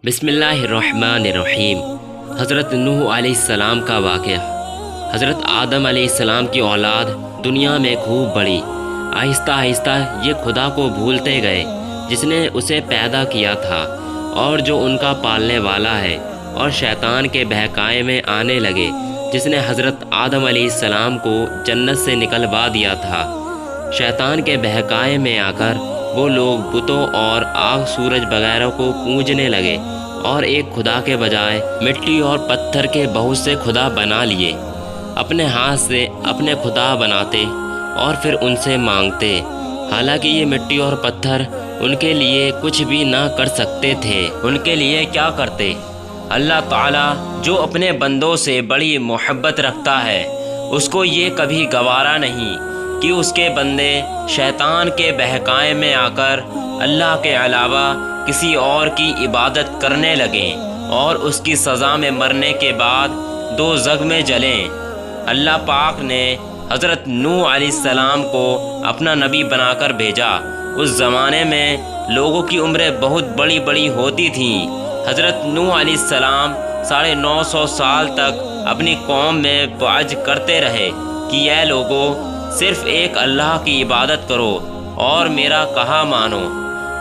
بسم اللہ الرحمن الرحیم۔ حضرت نوح علیہ السلام کا واقعہ۔ حضرت آدم علیہ السلام کی اولاد دنیا میں خوب بڑھی۔ آہستہ آہستہ یہ خدا کو بھولتے گئے جس نے اسے پیدا کیا تھا اور جو ان کا پالنے والا ہے، اور شیطان کے بہکائے میں آنے لگے جس نے حضرت آدم علیہ السلام کو جنت سے نکلوا دیا تھا۔ شیطان کے بہکائے میں آ کر وہ لوگ بتوں اور آگ سورج وغیرہ کو پوجنے لگے اور ایک خدا کے بجائے مٹی اور پتھر کے بہت سے خدا بنا لیے۔ اپنے ہاتھ سے اپنے خدا بناتے اور پھر ان سے مانگتے، حالانکہ یہ مٹی اور پتھر ان کے لیے کچھ بھی نہ کر سکتے تھے۔ ان کے لیے کیا کرتے؟ اللہ تعالیٰ جو اپنے بندوں سے بڑی محبت رکھتا ہے، اس کو یہ کبھی گوارا نہیں کہ اس کے بندے شیطان کے بہکائے میں آ کر اللہ کے علاوہ کسی اور کی عبادت کرنے لگیں اور اس کی سزا میں مرنے کے بعد دوزخ میں جلیں۔ اللہ پاک نے حضرت نوح علیہ السلام کو اپنا نبی بنا کر بھیجا۔ اس زمانے میں لوگوں کی عمریں بہت بڑی بڑی ہوتی تھیں۔ حضرت نوح علیہ السلام 950 سال تک اپنی قوم میں وعظ کرتے رہے کہ اے لوگوں، صرف ایک اللہ کی عبادت کرو اور میرا کہا مانو،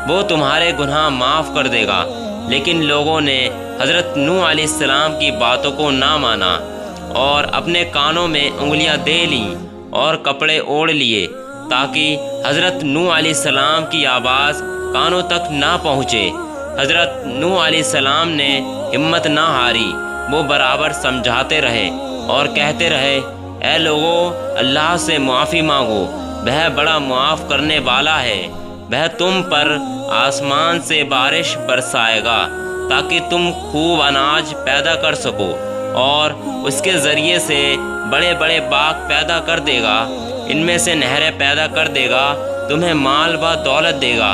وہ تمہارے گناہ معاف کر دے گا۔ لیکن لوگوں نے حضرت نوح علیہ السلام کی باتوں کو نہ مانا اور اپنے کانوں میں انگلیاں دے لیں اور کپڑے اوڑھ لیے تاکہ حضرت نوح علیہ السلام کی آواز کانوں تک نہ پہنچے۔ حضرت نوح علیہ السلام نے ہمت نہ ہاری، وہ برابر سمجھاتے رہے اور کہتے رہے، اے لوگوں، اللہ سے معافی مانگو، وہ بڑا معاف کرنے والا ہے۔ وہ تم پر آسمان سے بارش برسائے گا تاکہ تم خوب اناج پیدا کر سکو، اور اس کے ذریعے سے بڑے بڑے باغ پیدا کر دے گا، ان میں سے نہریں پیدا کر دے گا، تمہیں مال و دولت دے گا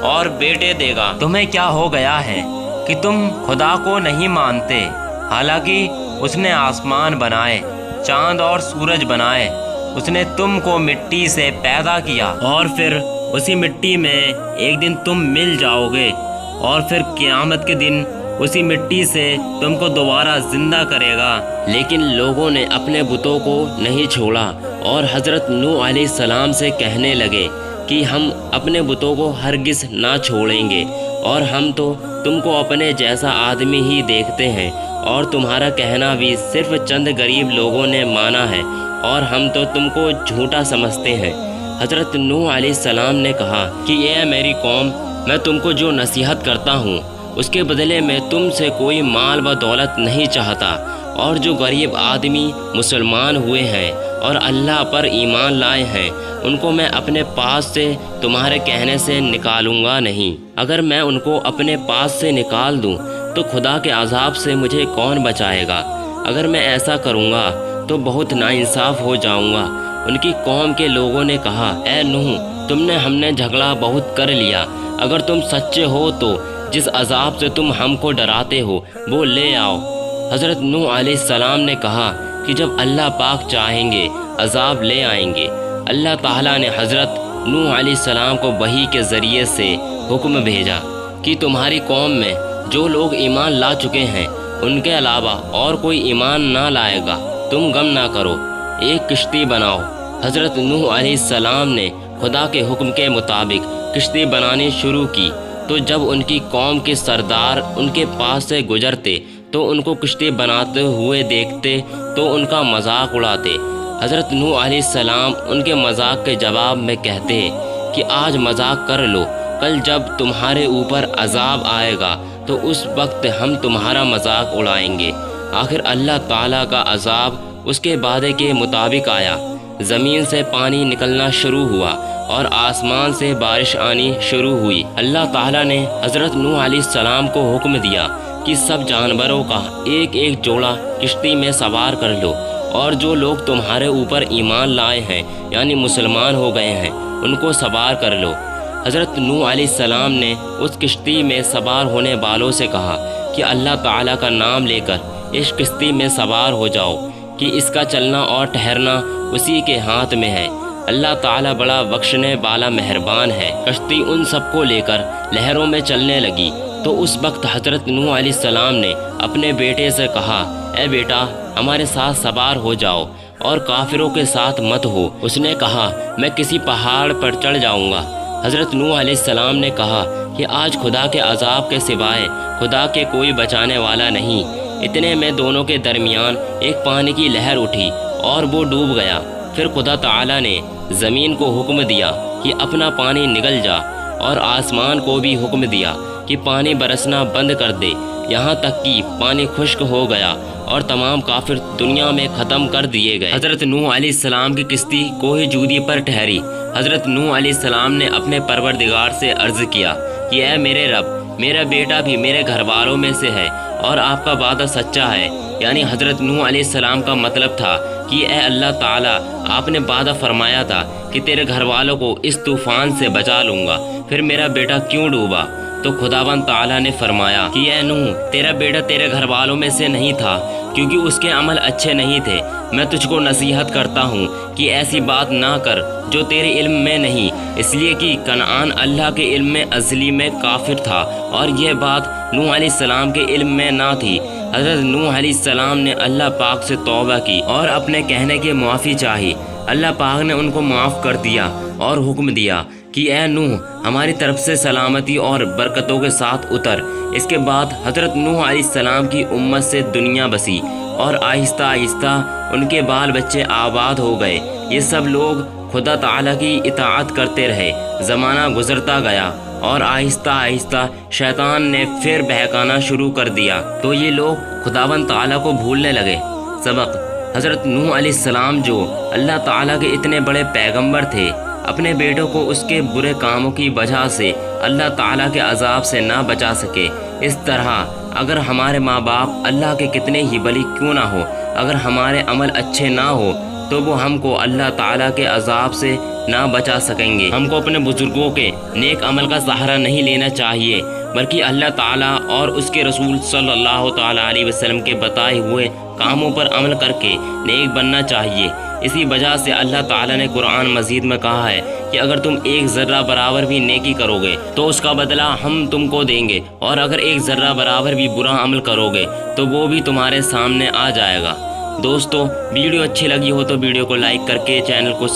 اور بیٹے دے گا۔ تمہیں کیا ہو گیا ہے کہ تم خدا کو نہیں مانتے، حالانکہ اس نے آسمان بنائے، چاند اور سورج بنائے۔ اس نے تم کو مٹی سے پیدا کیا اور پھر اسی مٹی میں ایک دن تم مل جاؤ گے، اور پھر قیامت کے دن اسی مٹی سے تم کو دوبارہ زندہ کرے گا۔ لیکن لوگوں نے اپنے بتوں کو نہیں چھوڑا اور حضرت نوح علیہ السلام سے کہنے لگے کہ ہم اپنے بتوں کو ہرگز نہ چھوڑیں گے، اور ہم تو تم کو اپنے جیسا آدمی ہی دیکھتے ہیں، اور تمہارا کہنا بھی صرف چند غریب لوگوں نے مانا ہے، اور ہم تو تم کو جھوٹا سمجھتے ہیں۔ حضرت نوح علیہ السلام نے کہا کہ اے میری قوم، میں تم کو جو نصیحت کرتا ہوں اس کے بدلے میں تم سے کوئی مال و دولت نہیں چاہتا، اور جو غریب آدمی مسلمان ہوئے ہیں اور اللہ پر ایمان لائے ہیں ان کو میں اپنے پاس سے تمہارے کہنے سے نکالوں گا نہیں۔ اگر میں ان کو اپنے پاس سے نکال دوں تو خدا کے عذاب سے مجھے کون بچائے گا؟ اگر میں ایسا کروں گا تو بہت ناانصاف ہو جاؤں گا۔ ان کی قوم کے لوگوں نے کہا، اے نوح، ہم نے جھگڑا بہت کر لیا، اگر تم سچے ہو تو جس عذاب سے تم ہم کو ڈراتے ہو وہ لے آؤ۔ حضرت نوح علیہ السلام نے کہا کہ جب اللہ پاک چاہیں گے عذاب لے آئیں گے۔ اللہ تعالیٰ نے حضرت نوح علیہ السلام کو وحی کے ذریعے سے حکم بھیجا کہ تمہاری قوم میں جو لوگ ایمان لا چکے ہیں ان کے علاوہ اور کوئی ایمان نہ لائے گا، تم غم نہ کرو، ایک کشتی بناؤ۔ حضرت نوح علیہ السلام نے خدا کے حکم کے مطابق کشتی بنانی شروع کی، تو جب ان کی قوم کے سردار ان کے پاس سے گزرتے تو ان کو کشتی بناتے ہوئے دیکھتے تو ان کا مذاق اڑاتے۔ حضرت نوح علیہ السلام ان کے مذاق کے جواب میں کہتے کہ آج مذاق کر لو، کل جب تمہارے اوپر عذاب آئے گا تو اس وقت ہم تمہارا مذاق اڑائیں گے۔ آخر اللہ تعالیٰ کا عذاب اس کے وعدے کے مطابق آیا، زمین سے پانی نکلنا شروع ہوا اور آسمان سے بارش آنی شروع ہوئی۔ اللہ تعالیٰ نے حضرت نوح علیہ السلام کو حکم دیا کہ سب جانوروں کا ایک ایک جوڑا کشتی میں سوار کر لو، اور جو لوگ تمہارے اوپر ایمان لائے ہیں یعنی مسلمان ہو گئے ہیں ان کو سوار کر لو۔ حضرت نوح علیہ السلام نے اس کشتی میں سوار ہونے والوں سے کہا کہ اللہ تعالیٰ کا نام لے کر اس کشتی میں سوار ہو جاؤ کہ اس کا چلنا اور ٹھہرنا اسی کے ہاتھ میں ہے۔ اللہ تعالیٰ بڑا بخشنے والا مہربان ہے۔ کشتی ان سب کو لے کر لہروں میں چلنے لگی تو اس وقت حضرت نوح علیہ السلام نے اپنے بیٹے سے کہا، اے بیٹا ہمارے ساتھ سوار ہو جاؤ اور کافروں کے ساتھ مت ہو۔ اس نے کہا، میں کسی پہاڑ پر چڑھ جاؤں گا۔ حضرت نوح علیہ السلام نے کہا کہ آج خدا کے عذاب کے سوائے خدا کے کوئی بچانے والا نہیں۔ اتنے میں دونوں کے درمیان ایک پانی کی لہر اٹھی اور وہ ڈوب گیا۔ پھر خدا تعالیٰ نے زمین کو حکم دیا کہ اپنا پانی نگل جا، اور آسمان کو بھی حکم دیا کہ پانی برسنا بند کر دے، یہاں تک کہ پانی خشک ہو گیا اور تمام کافر دنیا میں ختم کر دیے گئے۔ حضرت نوح علیہ السلام کی کشتی کوہ جودی پر ٹھہری۔ حضرت نوح علیہ السلام نے اپنے پروردگار سے عرض کیا کہ اے میرے رب، میرا بیٹا بھی میرے گھر والوں میں سے ہے اور آپ کا وعدہ سچا ہے۔ یعنی حضرت نوح علیہ السلام کا مطلب تھا کہ اے اللہ تعالیٰ، آپ نے وعدہ فرمایا تھا کہ تیرے گھر والوں کو اس طوفان سے بچا لوں گا، پھر میرا بیٹا کیوں ڈوبا؟ تو خداوند تعالیٰ نے فرمایا کہ اے نوح، تیرا بیٹا تیرے گھر والوں میں سے نہیں تھا، کیونکہ اس کے عمل اچھے نہیں تھے۔ میں تجھ کو نصیحت کرتا ہوں کہ ایسی بات نہ کر جو تیرے علم میں نہیں، اس لیے کہ کنعان اللہ کے علم میں ازلی میں کافر تھا، اور یہ بات نوح علیہ السلام کے علم میں نہ تھی۔ حضرت نوح علیہ السلام نے اللہ پاک سے توبہ کی اور اپنے کہنے کی معافی چاہی۔ اللہ پاک نے ان کو معاف کر دیا اور حکم دیا کہ اے نوح، ہماری طرف سے سلامتی اور برکتوں کے ساتھ اتر۔ اس کے بعد حضرت نوح علیہ السلام کی امت سے دنیا بسی اور آہستہ آہستہ ان کے بال بچے آباد ہو گئے۔ یہ سب لوگ خدا تعالیٰ کی اطاعت کرتے رہے۔ زمانہ گزرتا گیا اور آہستہ آہستہ شیطان نے پھر بہکانا شروع کر دیا، تو یہ لوگ خداوند تعالیٰ کو بھولنے لگے۔ سبق: حضرت نوح علیہ السلام جو اللہ تعالیٰ کے اتنے بڑے پیغمبر تھے، اپنے بیٹوں کو اس کے برے کاموں کی وجہ سے اللہ تعالیٰ کے عذاب سے نہ بچا سکے۔ اس طرح اگر ہمارے ماں باپ اللہ کے کتنے ہی ولی کیوں نہ ہو، اگر ہمارے عمل اچھے نہ ہو تو وہ ہم کو اللہ تعالیٰ کے عذاب سے نہ بچا سکیں گے۔ ہم کو اپنے بزرگوں کے نیک عمل کا سہارا نہیں لینا چاہیے، بلکہ اللہ تعالیٰ اور اس کے رسول صلی اللہ تعالیٰ علیہ وسلم کے بتائے ہوئے کاموں پر عمل کر کے نیک بننا چاہیے۔ اسی وجہ سے اللہ تعالیٰ نے قرآن مجید میں کہا ہے کہ اگر تم ایک ذرہ برابر بھی نیکی کرو گے تو اس کا بدلہ ہم تم کو دیں گے، اور اگر ایک ذرہ برابر بھی برا عمل کرو گے تو وہ بھی تمہارے سامنے آ جائے گا۔ دوستو، ویڈیو اچھی لگی ہو تو ویڈیو کو لائک کر کے چینل کو